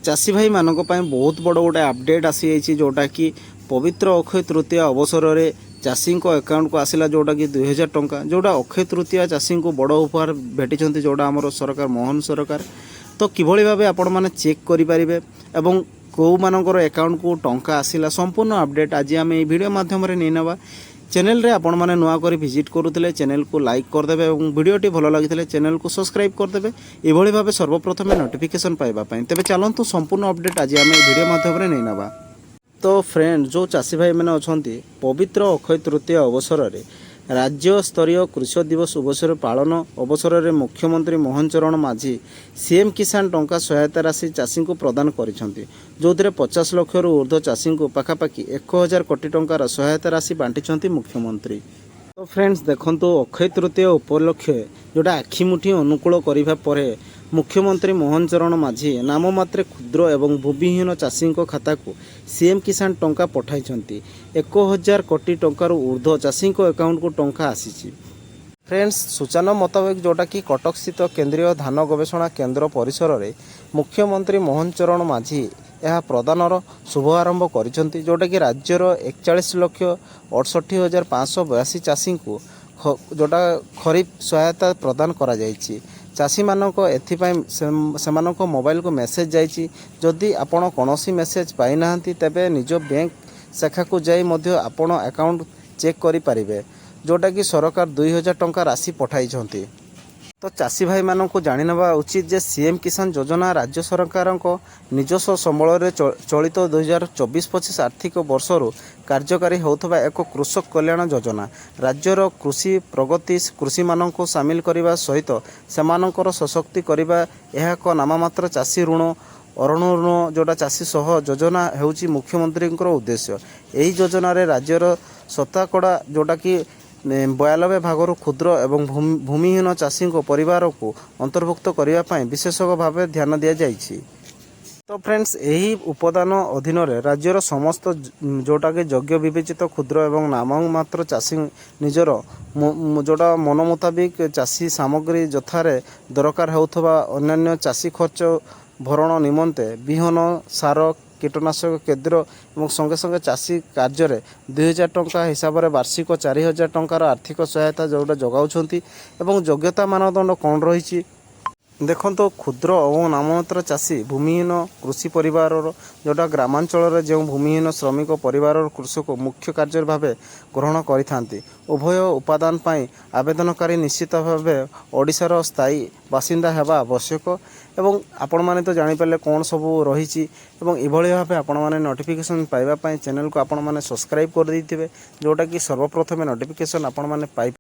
चाषी भाई मानक बहुत बड़ गोटे अपडेट आसी जोटा कि पवित्र अक्षय तृतीया अवसर में चाषी अकाउंट को आसला जोटा कि 2000 टंका जोटा अक्षय तृतीया चाषी को बड़ उपहार भेटी जोटा आमर सरकार मोहन सरकार। तो किभली भाव आपण मैंने चेक करें एवं कौ मानकर अकाउंट को टंका आसला संपूर्ण अपडेट आज आम ये वीडियो माध्यम नहीं नवा। चैनल रे आपण मैंने नुआ कर विजिट करुले चैनल को लाइक करदे और वीडियोटी भल लगी चैनल को सब्सक्राइब करदे ये भाव सर्वप्रथम नोटिफिकेशन पाइबापी। तेज चलतु संपूर्ण अपडेट आज आम वीडियो माध्यम नहीं नवा। तो फ्रेंड जो चाषी भाई मैंने अच्छा पवित्र अक्षय तृतीया अवसर में राज्य स्तरीय कृषक दिवस अवसर पालन अवसर में मुख्यमंत्री मोहन चरण माझी सीएम किसान टंका सहायता राशि चाषी को प्रदान करिसेंती जो 50 लाख रु ऊर्ध्व चाषी को पाखापाखि 1000 कोटी टंकार सहायता राशि बांटी मुख्यमंत्री। तो फ्रेंड्स देखंतु अक्षय तृतीया उपलक्षे जोटा आखिमुठी अनुकूल करने पर मुख्यमंत्री मोहन चरण माझी नाम मात्रे क्षुद्र एवं भूमिहीन चाषी खाता को सीएम किसान टंका पठाई 1000 कोटी टंकार ऊर्ध्व चाषी अकाउंट को टंका आसी। फ्रेंड्स सूचना मुताबिक जोटा कि कटक स्थित केंद्रीय धान गवेषणा केंद्र परिसर में मुख्यमंत्री मोहन चरण माझी यह प्रदानर शुभारंभ करिसेंती जोटा कि राज्यर 41,68,582 चाषी को जोटा खरीफ सहायता प्रदान करा जायछि। चाषी मानक एथिपाई सेमानक मोबाइल को मेसेज जाइछि जदि आपण कोनोसी मेसेज पाई नाहंती तेबे निज बैंक शाखा को जाई मध्य आपण अकाउंट चेक करि परिबे जोटा कि सरकार 2000 टंका राशि पठाई छंती। तो चाषी भाई मानक जानिनबा उचित जे सीएम किसान योजना राज्य सरकार निजस्व संबल में चलित 2024-25 आर्थिक वर्षर कार्यकारी होता एक कृषक कल्याण योजना राज्यर कृषि प्रगति कृषि मानक सामिल करने सहित सेमानकर सशक्ति करने यह एक नाममात्र चाषी ऋण अरण ऋण जोटा चाषी सह योजना होउची मुख्यमंत्री उद्देश्य। यही योजना रे राज्यर शतकड़ा जोटा कि 92 भागर क्षुद्र एवं भूमिहीन चाषी परिवार को अंतर्भुक्त करने विशेष भाव ध्यान दि जाइछि। तो फ्रेंड्स यही उपदान अधीन राज्यर समस्त जोटा कि योग्य विवेचित क्षुद्र एवं नाममात्र चाषी निजर जोटा मन मुताबिक चाषी सामग्री यथारे दरकार होउथबा अन्य चाषी खर्च भरण निमंते विहन सार कीटनाशक केन्द्र और संगे संगे चाषी कार्य 2000 टंका हिसाब से वार्षिक 4000 टंकार आर्थिक सहायता जोटा जगाउछंती एवं योग्यता मानदंड कौन रही देखो। तो क्षुद्र और नाममात्र चाषी भूमिहीन कृषि परिवार जोटा ग्रामांचल जो भूमिहीन श्रमिक परिवार कृषक मुख्य कार्य भाव ग्रहण करि उभय उपादान पाई आवेदनकारी निश्चित भाव ओडिशार स्थायी बासिंदा हेबा आवश्यक एवं आपण माने तो जानिपारे कौन सब रही इभली भाव आपण माने नोटिफिकेशन पाइबा चैनल को आपण माने सब्सक्राइब कर देइथिबे जोटा कि सर्वप्रथम नोटिफिकेशन आपण माने पाइ